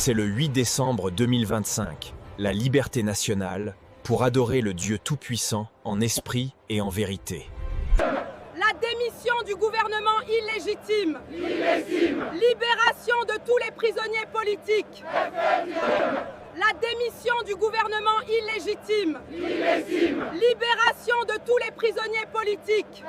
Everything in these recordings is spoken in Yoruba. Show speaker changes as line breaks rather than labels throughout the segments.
C'est le 8 décembre 2025, la liberté nationale pour adorer le Dieu Tout-Puissant en esprit et en vérité.
La démission du gouvernement illégitime. Libération de tous les prisonniers politiques. La démission du gouvernement illégitime. Libération de tous les prisonniers politiques.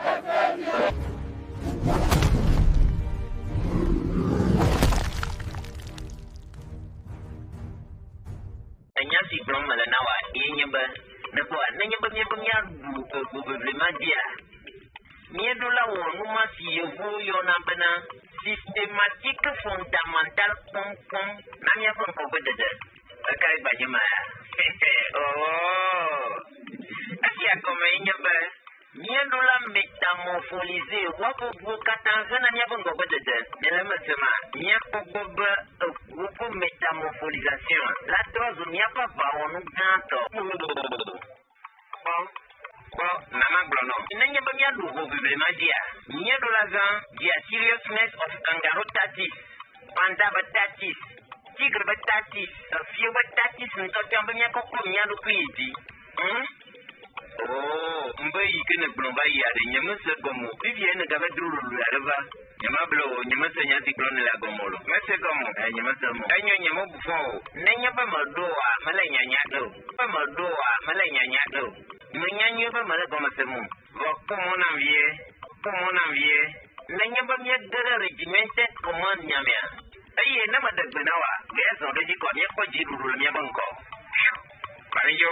Systématique fondamentale métamorpholisé métamorpholisation la dose n'y a pas seriousness of kangaroo tatis, panda tatis, tigre tatis, fio tatis, oh, mbai kene blombai yare nyamse gomo vivienne gabadru larva nyamablo nyamse nyati klone la gomolo mese gomo nyamse mo anyo nyamo bufo nenya ba madoa malanya nyado ba madoa malanya nyado nyanyo ba mala gomo semu ko mona vie nenya ba mi dara regimented command nyamia aye na madagbenawa gezo de ko mi ko jiru mi banko Mario